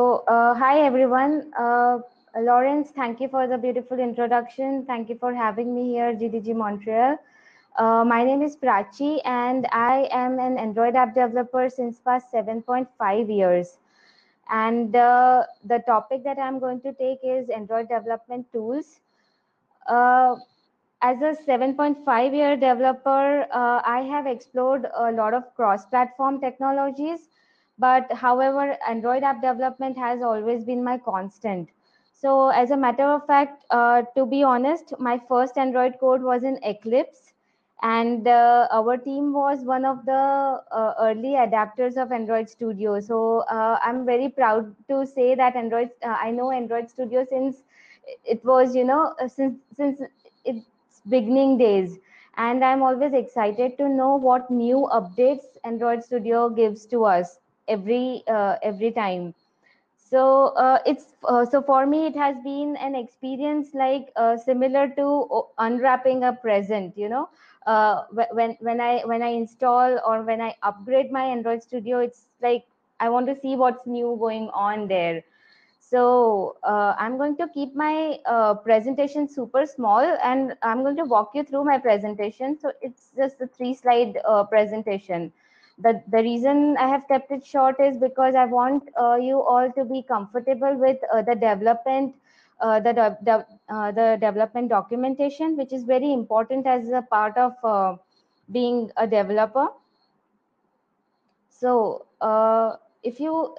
Hi everyone. Lawrence, thank you for the beautiful introduction. Thank you for having me here, GDG Montreal. My name is Prachi, and I am an Android app developer since past 7.5 years. And the topic that I'm going to take is Android development tools. Uh, as a 7.5-year developer, I have explored a lot of cross-platform technologies, but however, Android app development has always been my constant. So, as a matter of fact, to be honest, my first Android code was in Eclipse, and our team was one of the early adapters of Android Studio. So, I'm very proud to say that I know Android Studio since it was, since its beginning days, and I'm always excited to know what new updates Android Studio gives to us every time. So for me it has been an experience like similar to unwrapping a present, when I install or when I upgrade my Android Studio, it's like I want to see what's new going on there. So I'm going to keep my presentation super small, and I'm going to walk you through my presentation. So it's just a 3-slide presentation. The reason I have kept it short is because I want you all to be comfortable with the development documentation, which is very important as a part of being a developer. So if you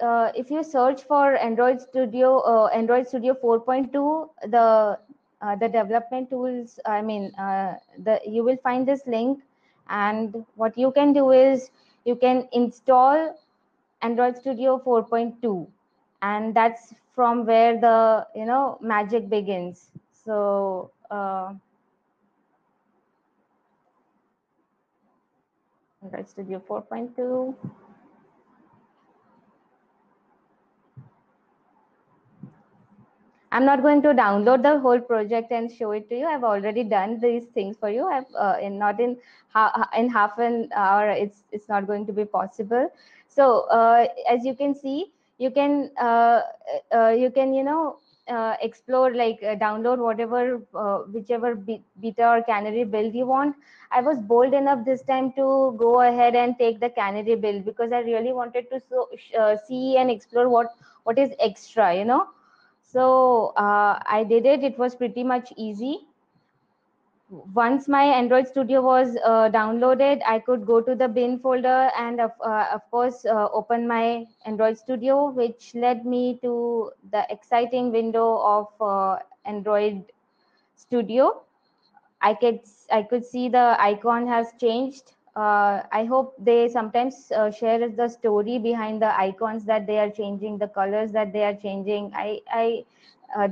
search for Android Studio 4.2, the development tools, I mean, the you will find this link, and what you can do is you can install Android Studio 4.2, and that's from where the magic begins. So Android Studio 4.2. I'm not going to download the whole project and show it to you. I've already done these things for you. I've in not in in half an hour. It's not going to be possible. So as you can see, you can explore, like download whatever whichever beta or canary build you want. I was bold enough this time to go ahead and take the canary build because I really wanted to see and explore what is extra, So I did it. It was pretty much easy. Once my Android Studio was downloaded, I could go to the bin folder and of course open my Android Studio, which led me to the exciting window of Android Studio. I could see the icon has changed. I hope they sometimes share the story behind the icons that they are changing, the colors that they are changing.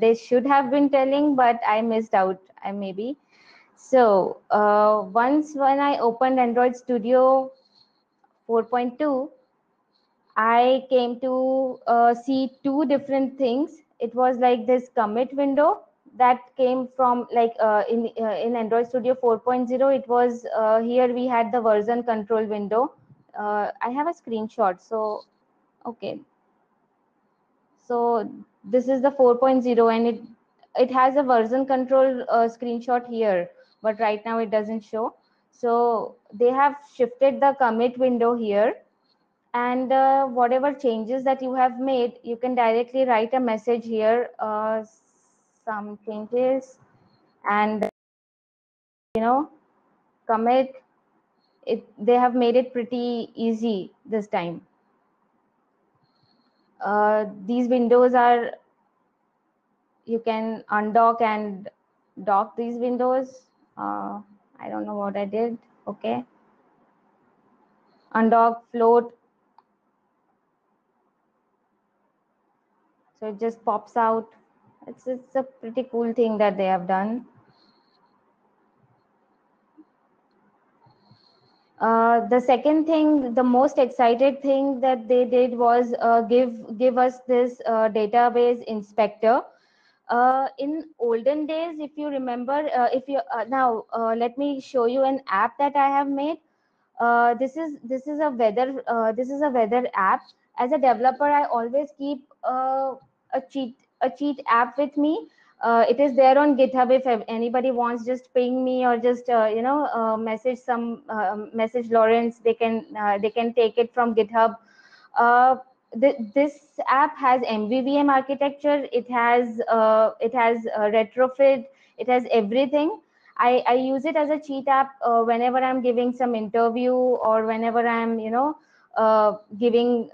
They should have been telling, but I missed out. I maybe. So once when I opened Android Studio 4.2, I came to see two different things. It was like this commit window that came from, like in Android Studio 4.0. It was here we had the version control window. I have a screenshot. So okay, so this is the 4.0, and it has a version control screenshot here, but right now it doesn't show. So they have shifted the commit window here, and whatever changes that you have made, you can directly write a message here, some changes, and commit it. They have made it pretty easy this time. These windows are, you can undock and dock these windows. I don't know what I did. Okay, undock, float, so it just pops out. It's a pretty cool thing that they have done. The second thing, the most excited thing that they did was give us this database inspector. In olden days, if you remember, if you now let me show you an app that I have made. This is a weather app, as a developer, I always keep a cheat app with me. It is there on GitHub. If anybody wants, just ping me or just message Lawrence. They can take it from GitHub. uh, this app has MVVM architecture. It has retrofit. It has everything. I use it as a cheat app whenever I'm giving some interview, or whenever I'm giving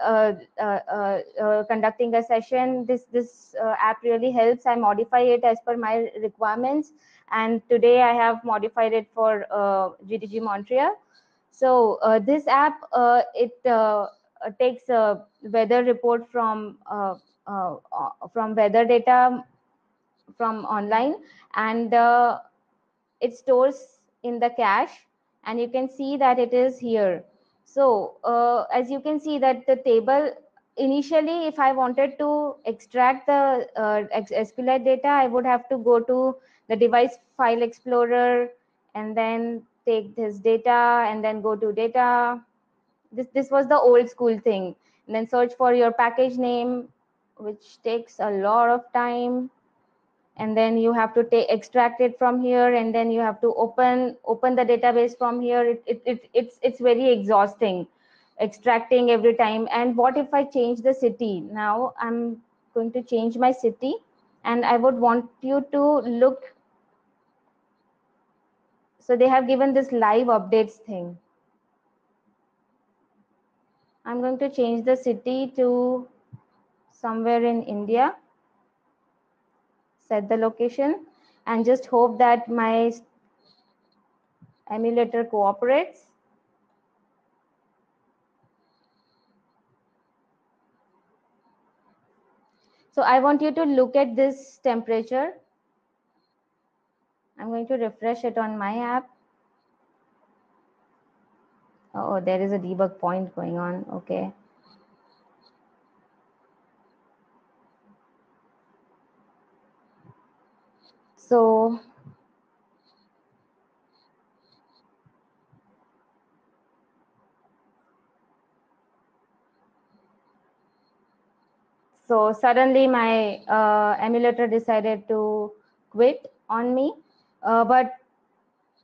conducting a session. This app really helps. I modify it as per my requirements, and today I have modified it for GDG Montreal. So this app, it takes a weather report from weather data from online, and it stores in the cache, and you can see that it is here. So as you can see that the table, initially if I wanted to extract the SQLite data, I would have to go to the device file explorer and then take this data and then go to data. This was the old school thing, and then search for your package name, which takes a lot of time, and then you have to extract it from here, and then you have to open the database from here. It's very exhausting extracting every time. And what if I change the city? Now I'm going to change my city, and I would want you to look. So they have given this live updates thing. I'm going to change the city to somewhere in India, set the location, and just hope that my emulator cooperates. So I want you to look at this temperature. I'm going to refresh it on my app. Oh, there is a debug point going on. Okay. So suddenly my emulator decided to quit on me, but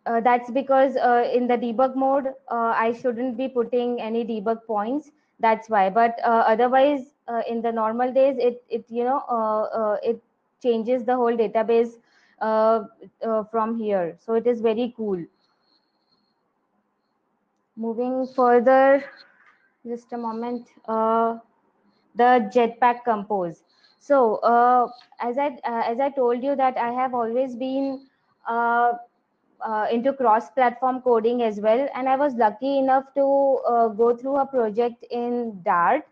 that's because in the debug mode, I shouldn't be putting any debug points. That's why. But otherwise, in the normal days, it changes the whole database from here. So it is very cool. Moving further, just a moment. The Jetpack Compose. So as I told you that I have always been into cross-platform coding as well, and I was lucky enough to go through a project in Dart,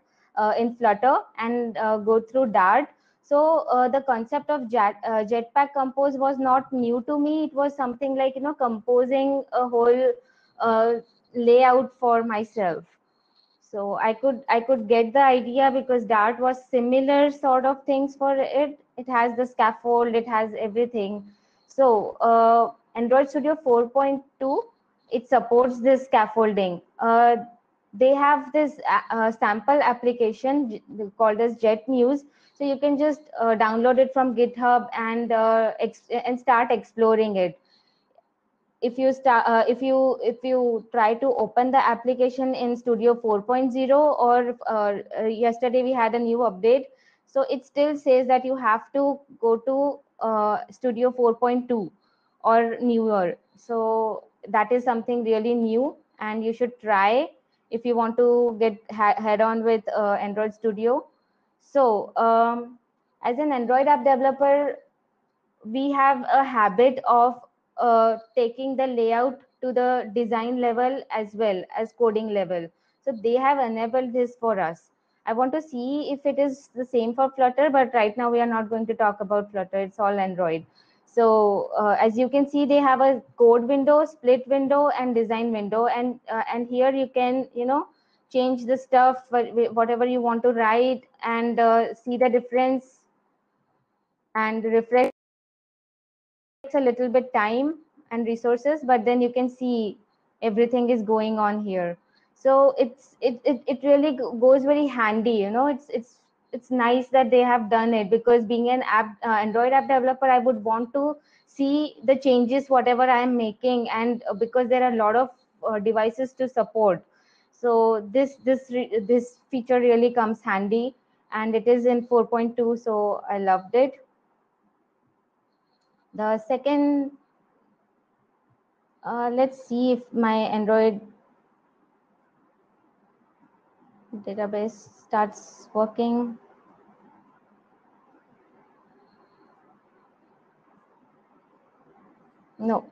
in Flutter, and go through Dart. So the concept of Jetpack Compose was not new to me. It was something like composing a whole uh, layout for myself. So I could get the idea because Dart was similar sort of things for it. It has the scaffold, it has everything. So Android Studio 4.2, it supports this scaffolding. They have this sample application called as Jet News. So you can just download it from GitHub and start exploring it. If you try to open the application in Studio 4.0, or yesterday we had a new update, so it still says that you have to go to Studio 4.2 or newer. So that is something really new, and you should try if you want to get head on with Android Studio. So as an Android app developer, we have a habit of taking the layout to the design level as well as coding level. So they have enabled this for us. I want to see if it is the same for Flutter, but right now we are not going to talk about Flutter. It's all Android. So as you can see, they have a code window, split window, and design window, and here you can change the stuff whatever you want to write, and see the difference and refresh. Takes a little bit time and resources, but then you can see everything is going on here. So it really goes very handy, you know. It's nice that they have done it, because being an app Android app developer, I would want to see the changes whatever I am making, and because there are a lot of devices to support. So this feature really comes handy, and it is in 4.2, so I loved it. The second, let's see if my Android database starts working. No.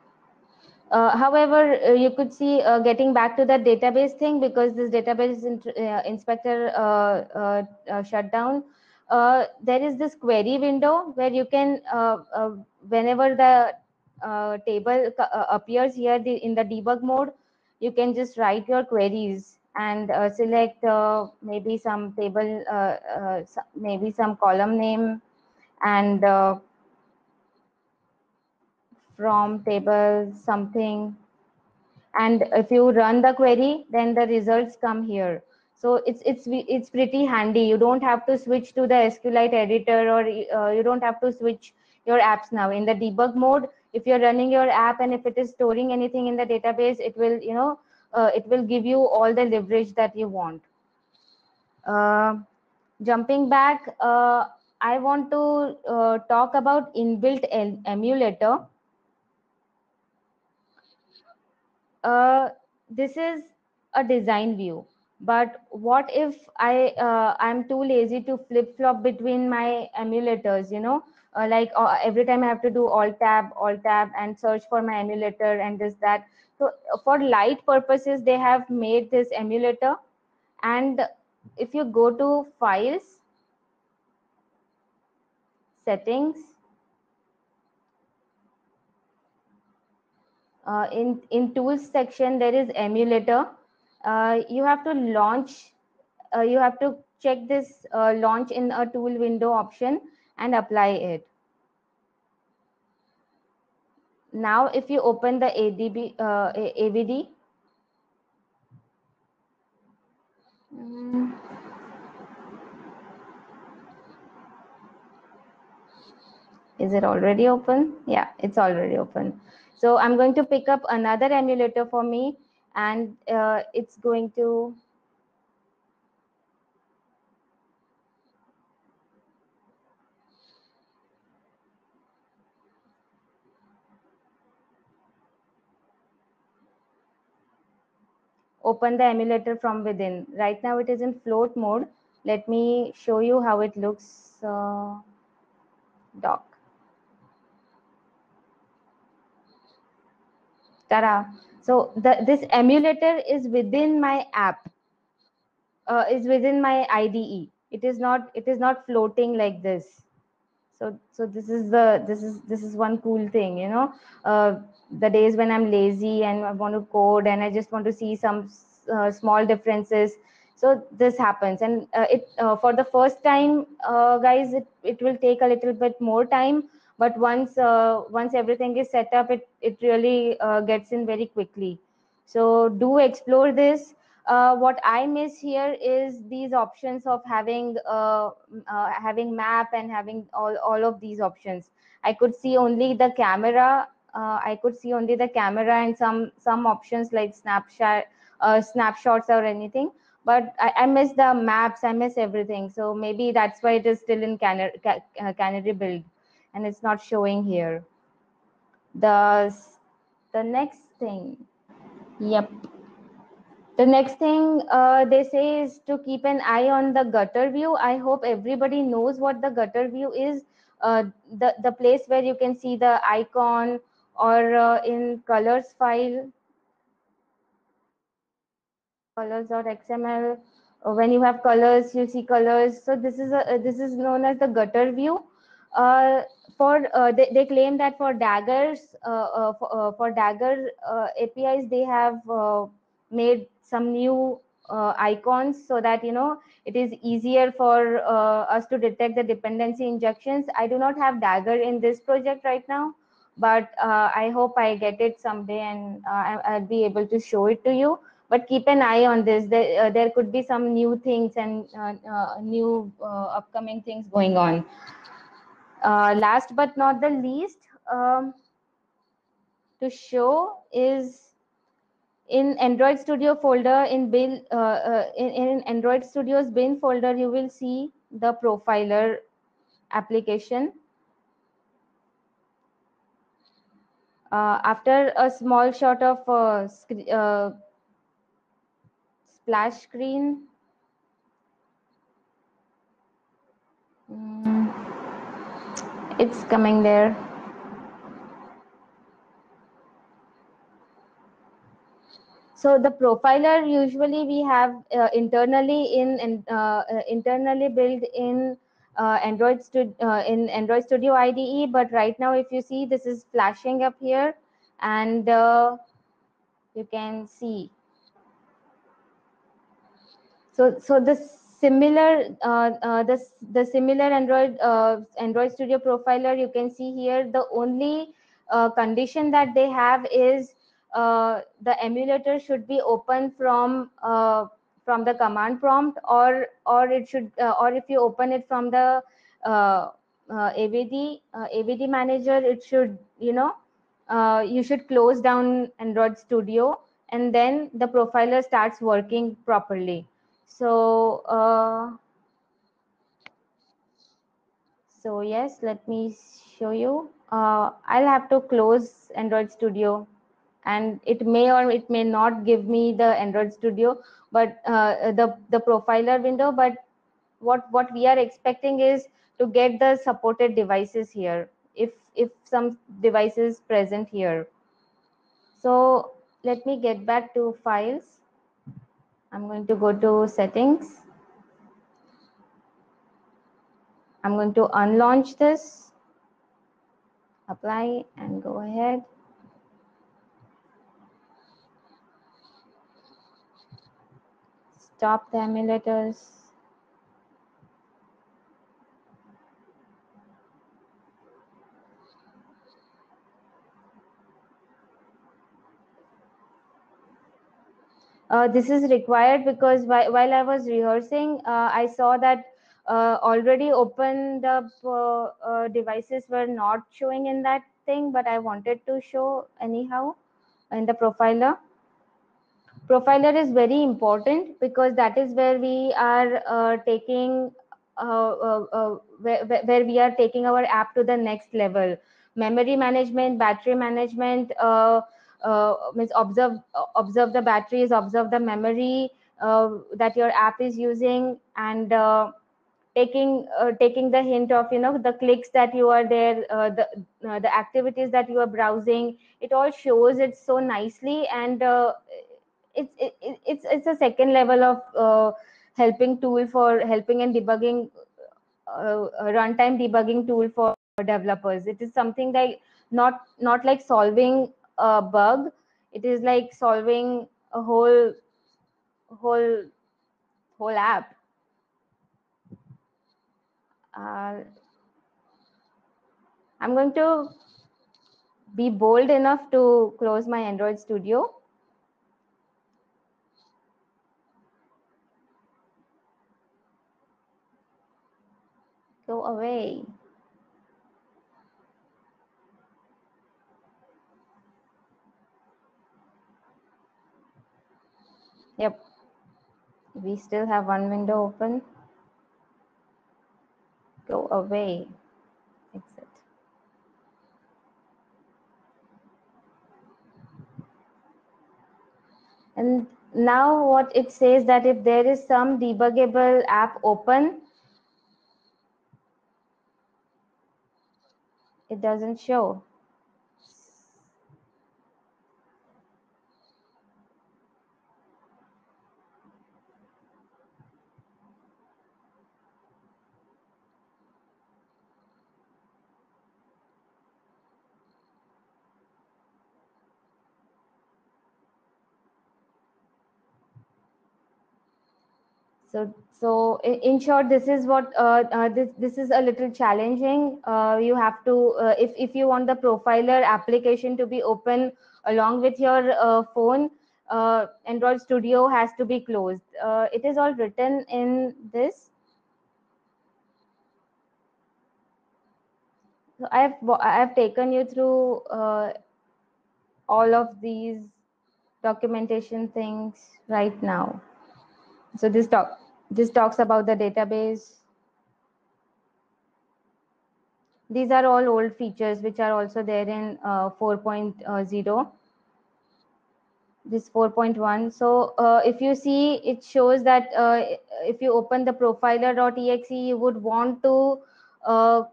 However, you could see, getting back to that database thing, because this database inspector shut down. There is this query window where you can, whenever the table appears here in the debug mode, you can just write your queries and select maybe some table, maybe some column name, and from table something, and if you run the query, then the results come here. So it's pretty handy. You don't have to switch to the SQLite editor, or you don't have to switch your apps now. In the debug mode, if you're running your app and if it is storing anything in the database, it will, you know, it will give you all the leverage that you want. Jumping back, I want to talk about inbuilt emulator. This is a design view, but what if I'm too lazy to flip flop between my emulators, you know, like every time I have to do alt tab and search for my emulator and this that. So for light purposes, they have made this emulator. And if you go to files, settings, in tools section, there is emulator. You have to launch, you have to check this launch in a tool window option and apply it. Now if you open the AVD, is it already open? Yeah, it's already open. So I'm going to pick up another emulator for me, and it's going to open the emulator from within. Right now it is in float mode. Let me show you how it looks. Dock. Ta-da. So this emulator is within my app, is within my IDE. It is not floating like this. So this is one cool thing, you know. The days when I'm lazy and I want to code and I just want to see some small differences, so this happens. And it for the first time, guys, it will take a little bit more time, but once everything is set up, it really gets in very quickly. So do explore this. What I miss here is these options of having map and having all of these options. I could see only the camera. I could see only the camera and some options like snapshots or anything. But I miss the maps. I miss everything. So maybe that's why it is still in Canary build, and it's not showing here. The next thing. Yep. The next thing they say is to keep an eye on the gutter view. I hope everybody knows what the gutter view is. The place where you can see the icon, or in colors file, colors.xml. When you have colors, you see colors. So this is known as the gutter view. They claim that for daggers, for dagger APIs, they have made some new icons, so that, you know, it is easier for us to detect the dependency injections. I do not have dagger in this project right now, but I hope I get it someday, and I'll be able to show it to you. but keep an eye on this. There could be some new things and new upcoming things going on. Last but not the least, to show is in Android Studio folder in Android Studio's bin folder, you will see the profiler application. After a small shot of splash screen, it's coming there. So the profiler usually we have internally built in in Android Studio IDE. But right now, if you see, this is flashing up here, and you can see. So the similar the similar Android Studio profiler, you can see here, the only condition that they have is the emulator should be open from the command prompt, or it should or if you open it from the AVD manager, it should, you should close down Android Studio, and then the profiler starts working properly. So yes, let me show you. I'll have to close Android Studio, and it may or it may not give me the Android Studio, but the profiler window. But what we are expecting is to get the supported devices here, if some devices present here. So let me get back to files. I'm going to go to settings. I'm going to unlaunch this, apply, and go ahead. Stop the emulators. This is required because while I was rehearsing, I saw that already opened up devices were not showing in that thing, but I wanted to show anyhow in the profiler. Profiler is very important because that is where we are taking where we are taking our app to the next level. Memory management, battery management, means observe the batteries, observe the memory that your app is using, and taking the hint of, the clicks that you are there, the activities that you are browsing. It all shows it so nicely, and it's a second level of helping tool for helping and debugging, a runtime debugging tool for developers. It is something like not like solving a bug. It is like solving a whole whole app. uh, I'm going to be bold enough to close my Android Studio. Go away. Yep, we still have one window open. Go away. Exit. And now what it says, that if there is some debuggable app open, it doesn't show. So in short, this is what this is a little challenging. You have to, if you want the profiler application to be open along with your phone, Android Studio has to be closed. It is all written in this. So I have taken you through all of these documentation things right now. So this talks about the database. These are all old features which are also there in 4.0. This 4.1. So if you see, it shows that if you open the profiler.exe, you would want to uh,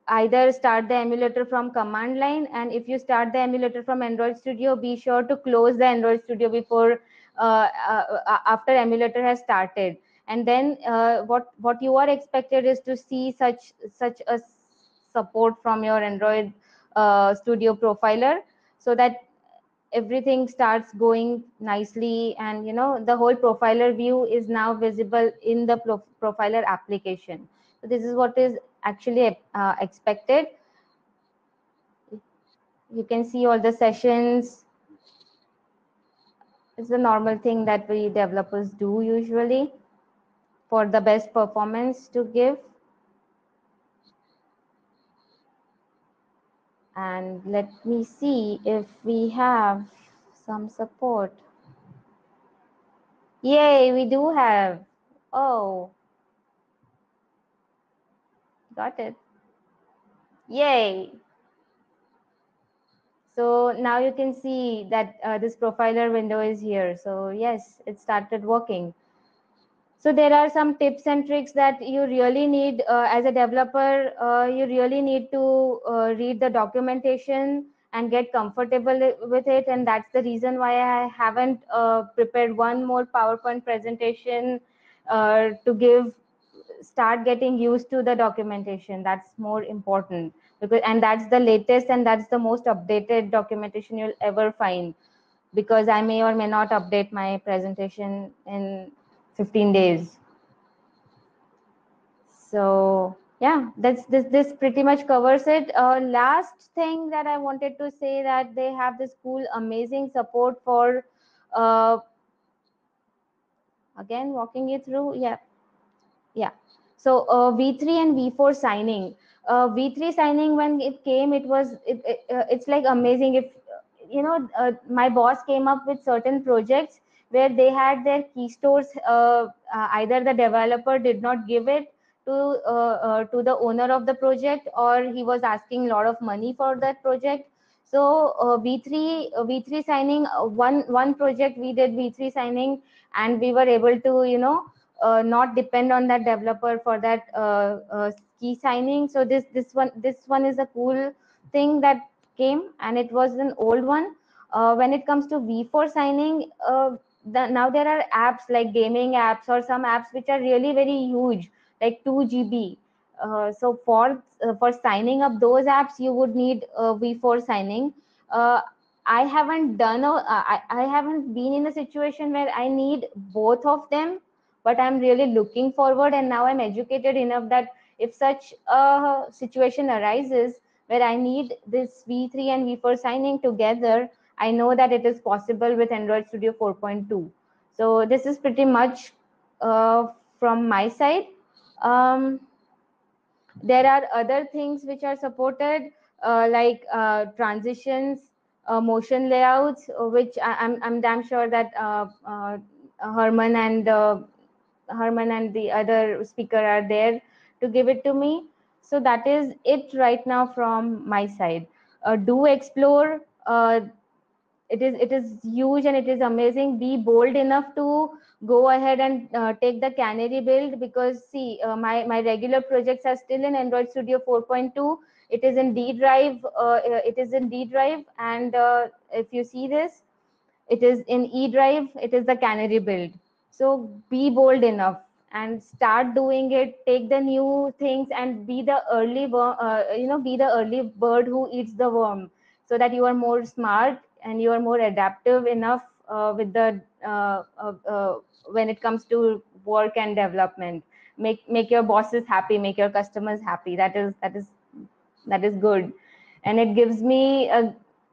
either start the emulator from command line, and if you start the emulator from Android Studio, be sure to close the Android Studio before after emulator has started. And then what you are expected is to see such a support from your Android Studio profiler, so that everything starts going nicely, and the whole profiler view is now visible in the profiler application. So this is what is actually expected. You can see all the sessions. It's a normal thing that we developers do usually for the best performance to give. And let me see if we have some support. Yay, we do have. Oh, got it. Yay. So now you can see that this profiler window is here. So yes, it started working. So there are some tips and tricks that you really need as a developer. You really need to read the documentation and get comfortable with it. And that's the reason why I haven't prepared one more PowerPoint presentation to give. Start getting used to the documentation. That's more important, and that's the latest and that's the most updated documentation you'll ever find, because I may or may not update my presentation in 15 days. So yeah, this pretty much covers it. Last thing that I wanted to say, that they have this cool amazing support for again walking you through. Yeah. So V3 and V4 signing. V3 signing, when it came, it's like amazing. If my boss came up with certain projects where they had their key stores. Either the developer did not give it to the owner of the project, or he was asking a lot of money for that project. So V3 signing, one project we did V3 signing, and we were able to not depend on that developer for that key signing. So this one is a cool thing that came, and it was an old one. When it comes to V4 signing, now there are apps like gaming apps or some apps which are really very huge, like 2 GB. So for signing up those apps, you would need V4 signing. Uh, I haven't been in a situation where I need both of them, but I'm really looking forward, and now I'm educated enough that if such a situation arises where I need this V3 and V4 signing together, I know that it is possible with Android Studio 4.2. So this is pretty much from my side. Um, there are other things which are supported, like transitions, motion layouts, which I'm damn sure that Herman and the other speaker are there to give it to me. So that is it right now from my side. Do explore. It is huge and it is amazing. Be bold enough to go ahead and take the Canary build, because see, my regular projects are still in Android Studio 4.2. It is in D drive. And if you see this, it is in E drive. It is the Canary build. So be bold enough and start doing it. Take the new things and be the be the early bird who eats the worm, so that you are more smart and you are more adaptive enough with the when it comes to work and development. Make your bosses happy, make your customers happy. That is good. And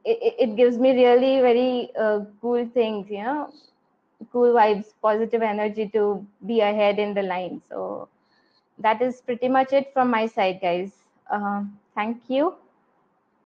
it gives me really very cool things, cool vibes, positive energy to be ahead in the line. So that is pretty much it from my side, guys. Thank you.